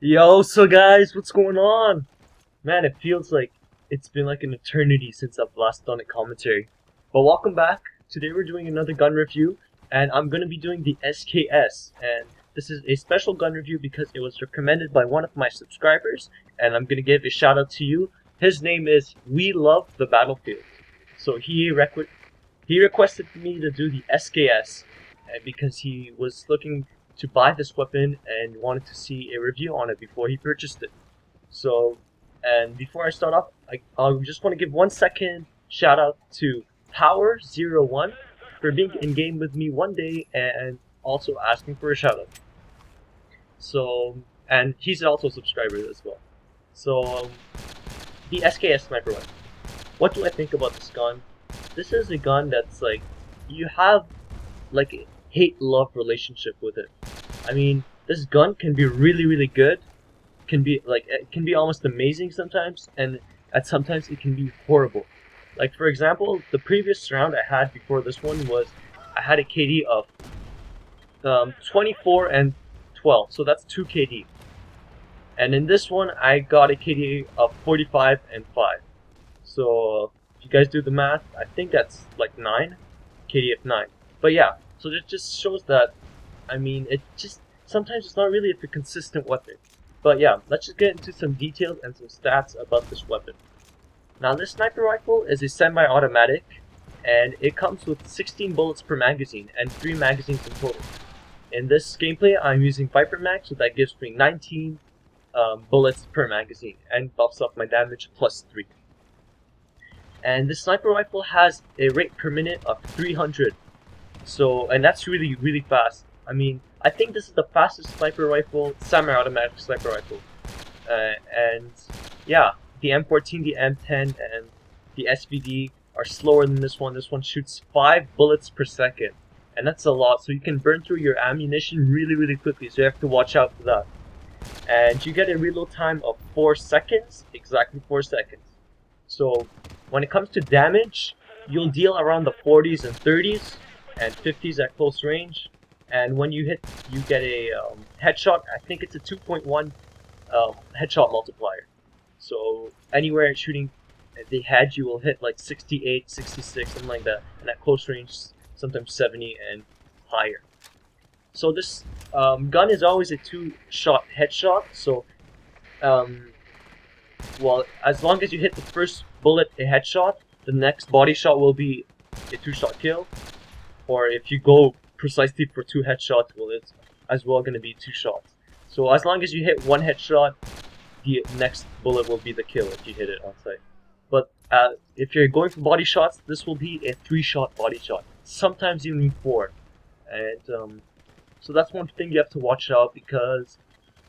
Yo, so guys, what's going on? Man, it feels like it's been like an eternity since I've last done a commentary. But welcome back. Today we're doing another gun review, and I'm going to be doing the SKS. And this is a special gun review because it was recommended by one of my subscribers, and I'm going to give a shout out to you. His name is Welovethebattlefield. So he requested me to do the SKS, because he was looking to buy this weapon and wanted to see a review on it before he purchased it. So, and before I start off, I just want to give 1 second shout out to Power01 for being in game with me one day and also asking for a shout out. So, and he's also a subscriber as well. So, the SKS sniper rifle. What do I think about this gun? This is a gun that's like, you have like a hate-love relationship with it. I mean, this gun can be really good, it can be almost amazing sometimes, and at sometimes it can be horrible. Like for example, the previous round I had before this one was, I had a KD of 24 and 12, so that's 2 KD. And in this one, I got a KD of 45 and 5. So if you guys do the math, I think that's like 9, KD of 9. But yeah, so it just shows that, I mean, it just, sometimes it's not really a consistent weapon. But yeah, let's just get into some details and some stats about this weapon. Now this sniper rifle is a semi-automatic, and it comes with 16 bullets per magazine and 3 magazines in total. In this gameplay, I'm using Viper Mag, so that gives me 19 bullets per magazine and buffs up my damage plus 3. And this sniper rifle has a rate per minute of 300. So, and that's really fast. I mean, I think this is the fastest sniper rifle, semi-automatic sniper rifle. And yeah, the M14, the M10, and the SVD are slower than this one. This one shoots 5 bullets per second, and that's a lot. So you can burn through your ammunition really quickly. So you have to watch out for that. And you get a reload time of 4 seconds, exactly 4 seconds. So when it comes to damage, you'll deal around the 40s and 30s and 50s at close range. And when you hit, you get a headshot. I think it's a 2.1 headshot multiplier. So anywhere shooting the head, you will hit like 68, 66, something like that. And at close range, sometimes 70 and higher. So this gun is always a 2-shot headshot. So, well, as long as you hit the first bullet a headshot, the next body shot will be a 2-shot kill. Or if you go precisely for 2 headshots, well, it's as well going to be 2 shots. So as long as you hit 1 headshot, the next bullet will be the kill if you hit it on sight. But if you're going for body shots, this will be a 3-shot body shot, sometimes even 4. And so that's one thing you have to watch out, because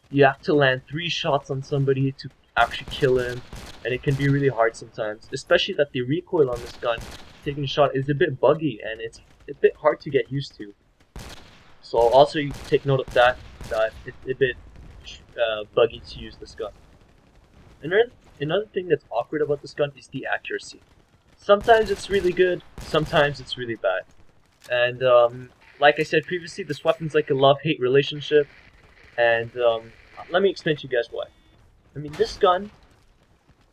you have to land 3 shots on somebody to actually kill him, and it can be really hard sometimes, especially that the recoil on this gun, taking a shot, is a bit buggy, and it's a bit hard to get used to. So also you take note of that it's a bit buggy to use this gun. Another thing that's awkward about this gun is the accuracy. Sometimes it's really good, sometimes it's really bad. And like I said previously, this weapon's like a love-hate relationship. And let me explain to you guys why. I mean, this gun,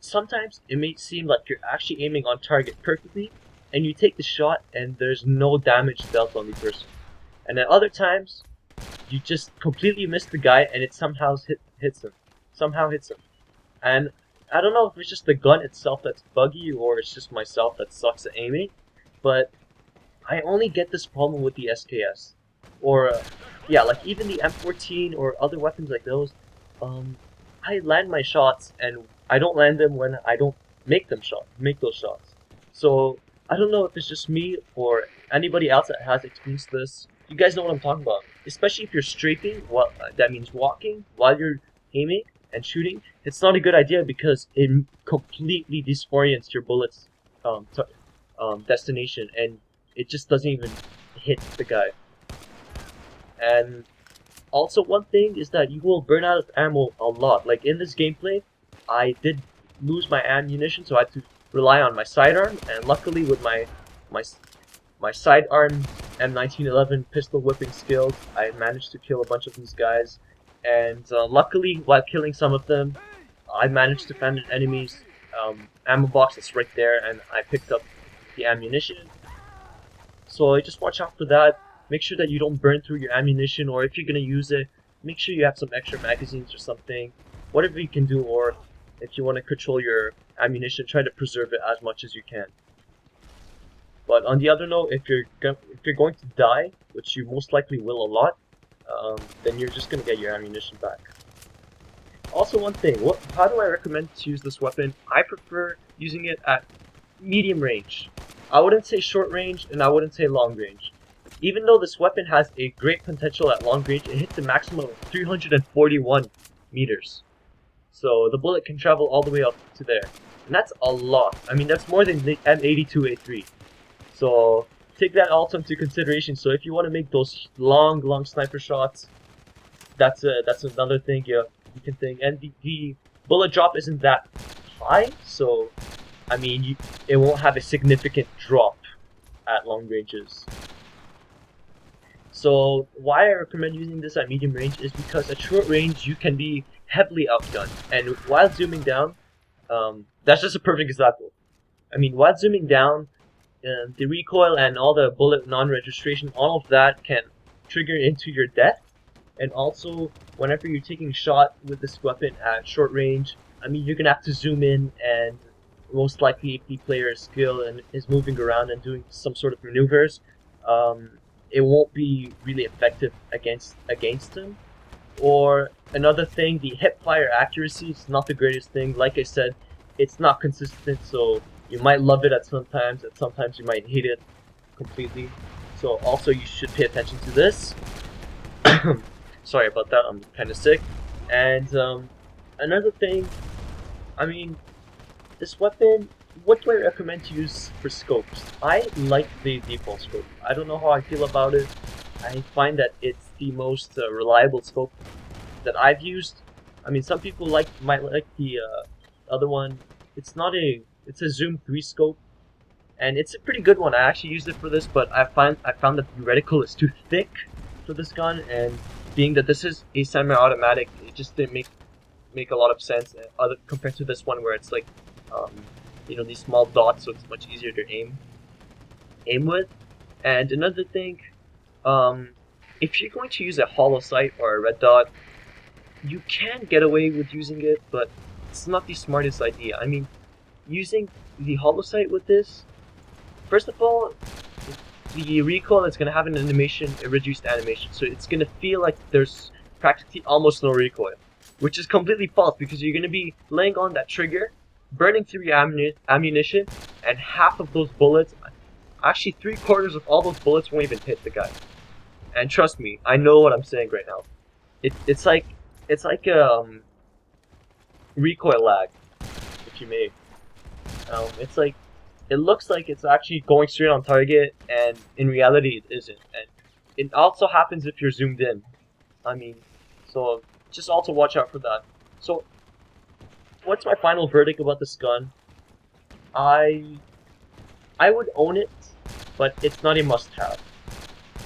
sometimes it may seem like you're actually aiming on target perfectly, and you take the shot and there's no damage dealt on the person. And at other times, you just completely miss the guy and it somehow hits him. And I don't know if it's just the gun itself that's buggy, or it's just myself that sucks at aiming, but I only get this problem with the SKS. Or, yeah, like even the M14 or other weapons like those, I land my shots and I don't land them when I don't make those shots. So I don't know if it's just me or anybody else that has experienced this. You guys know what I'm talking about. Especially if you're strafing, well, that means walking while you're aiming and shooting. It's not a good idea because it completely disorients your bullet's destination, and it just doesn't even hit the guy. And also one thing is that you will burn out of ammo a lot. Like in this gameplay, I did lose my ammunition, so I had to rely on my sidearm, and luckily with my sidearm M1911 pistol whipping skills, I managed to kill a bunch of these guys And luckily, while killing some of them, I managed to find an enemy's ammo box that's right there, and I picked up the ammunition. So just watch out for that. Make sure that you don't burn through your ammunition, or if you're gonna use it, make sure you have some extra magazines or something. Whatever you can do, or if you want to control your ammunition, try to preserve it as much as you can. But on the other note, if you're going to die, which you most likely will a lot, then you're just gonna get your ammunition back. Also, one thing, how do I recommend to use this weapon? I prefer using it at medium range. I wouldn't say short range, and I wouldn't say long range. Even though this weapon has a great potential at long range, it hits a maximum of 341 meters. So the bullet can travel all the way up to there. And that's a lot. I mean, that's more than the M82A3. So take that also into consideration. So if you want to make those long sniper shots, that's another thing you can think. And the bullet drop isn't that high, so I mean, it won't have a significant drop at long ranges. So why I recommend using this at medium range is because at short range you can be heavily outgunned, and while zooming down, that's just a perfect example. I mean, while zooming down, the recoil and all the bullet non-registration, all of that can trigger into your death. And also, whenever you're taking a shot with this weapon at short range, I mean, you're gonna have to zoom in, and most likely if the player is skilled and is moving around and doing some sort of maneuvers, it won't be really effective against him. Or another thing, the hip fire accuracy is not the greatest thing. Like I said, it's not consistent, so you might love it at sometimes you might hate it completely. So also you should pay attention to this. Sorry about that, I'm kind of sick. And another thing, I mean, this weapon, what do I recommend to use for scopes? I like the default scope. I don't know how I feel about it. I find that it's the most reliable scope that I've used. I mean, some people might like the other one. It's a Zoom 3 scope, and it's a pretty good one. I actually used it for this, but I found that the reticle is too thick for this gun, and being that this is a semi-automatic, it just didn't make a lot of sense compared to this one where it's like, you know, these small dots, so it's much easier to aim with. And another thing, if you're going to use a hollow sight or a red dot, you can get away with using it, but it's not the smartest idea. I mean, using the hollow sight with this, first of all, the recoil is going to have a reduced animation, so it's going to feel like there's practically almost no recoil, which is completely false because you're going to be laying on that trigger, burning through your ammunition, and half of those bullets, actually 3/4 of all those bullets won't even hit the guy. And trust me, I know what I'm saying right now. It's like recoil lag, if you may. It's like, it looks like it's actually going straight on target, and in reality it isn't. And it also happens if you're zoomed in. I mean, so just also watch out for that. So, what's my final verdict about this gun? I would own it, but it's not a must-have.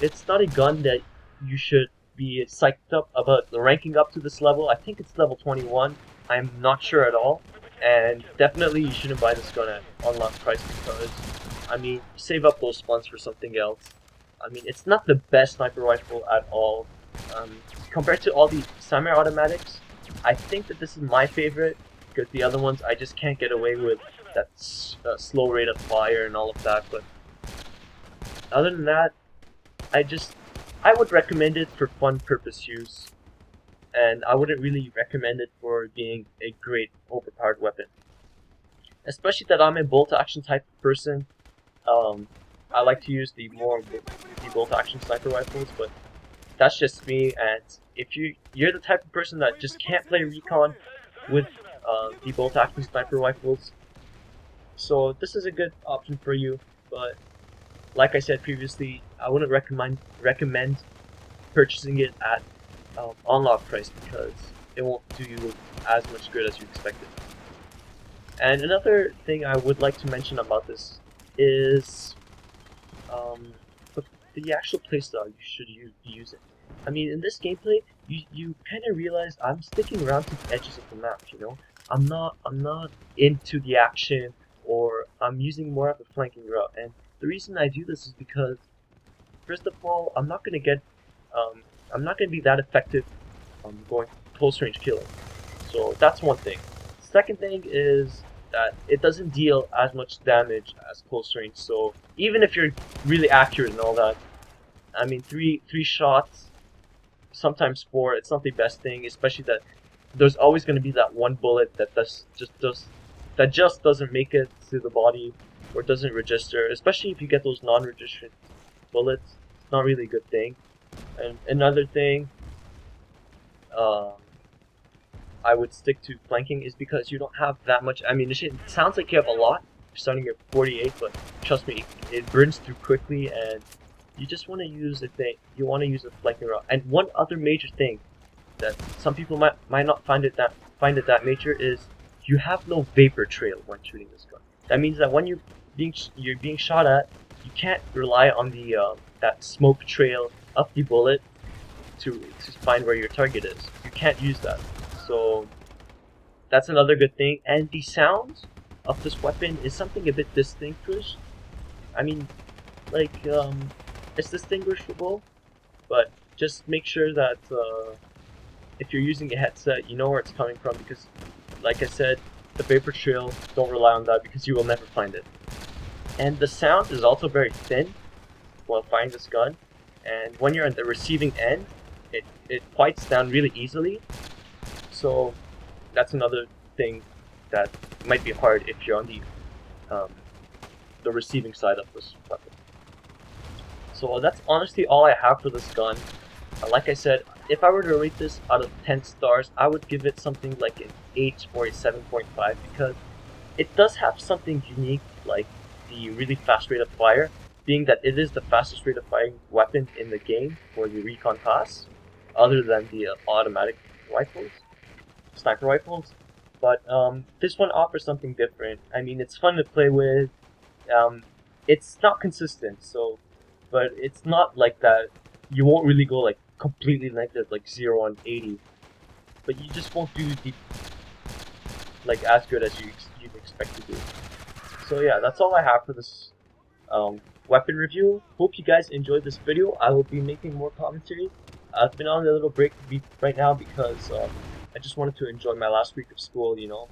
It's not a gun that you should be psyched up about the ranking up to this level. I think it's level 21. I'm not sure at all. And definitely you shouldn't buy this gun at unlock price because, I mean, save up those funds for something else. I mean, it's not the best sniper rifle at all. Compared to all the semi-automatics, I think that this is my favorite because the other ones I just can't get away with that slow rate of fire and all of that. But other than that, I would recommend it for fun purpose use. And I wouldn't really recommend it for being a great overpowered weapon. Especially that I'm a bolt action type of person. I like to use the bolt action sniper rifles, but that's just me. And if you're the type of person that just can't play recon with the bolt action sniper rifles, so this is a good option for you. But like I said previously, I wouldn't recommend purchasing it at unlock price because it won't do you as much good as you expected. And another thing I would like to mention about this is the actual playstyle you should be using. I mean, in this gameplay, you kind of realize I'm sticking around to the edges of the map. You know, I'm not into the action, or I'm using more of a flanking route. And the reason I do this is because, first of all, I'm not gonna be that effective going close range killing. So that's one thing. Second thing is that it doesn't deal as much damage as close range. So even if you're really accurate and all that, I mean, three shots, sometimes four. It's not the best thing, especially that there's always going to be that one bullet that just doesn't make it to the body or doesn't register. Especially if you get those non-registered bullets, it's not really a good thing. And another thing, um, I would stick to flanking is because you don't have that much ammunition. It sounds like you have a lot. You're starting at 48, but trust me, it burns through quickly, and you just want to use a flanking route. And one other major thing that some people might not find it that major is you have no vapor trail when shooting this gun. That means that when you're being shot at, you can't rely on the that smoke trail of the bullet to find where your target is. You can't use that. So that's another good thing. And the sound of this weapon is something a bit distinguished. I mean, like, it's distinguishable, but just make sure that if you're using a headset, you know where it's coming from, because, like I said, the vapor trail, don't rely on that because you will never find it. And the sound is also very thin while firing this gun, and when you're at the receiving end, it quiets down really easily. So that's another thing that might be hard if you're on the receiving side of this weapon. So that's honestly all I have for this gun. Like I said, if I were to rate this out of 10 stars, I would give it something like an 8 or a 7.5 because it does have something unique, like the really fast rate of fire, being that it is the fastest rate of firing weapon in the game for the recon class, other than the automatic rifles, sniper rifles. But this one offers something different. I mean, it's fun to play with. It's not consistent, but it's not like that. You won't really go like completely negative, like 0 on 80, but you just won't do like as good as you'd expect to do. So yeah, that's all I have for this weapon review. Hope you guys enjoyed this video. I will be making more commentary. I've been on a little break right now because I just wanted to enjoy my last week of school, you know,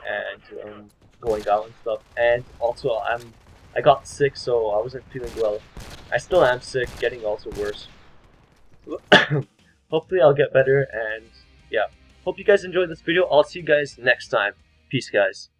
and going out and stuff. And also, I got sick, so I wasn't feeling well. I still am sick, getting also worse. Hopefully, I'll get better. And yeah, hope you guys enjoyed this video. I'll see you guys next time. Peace, guys.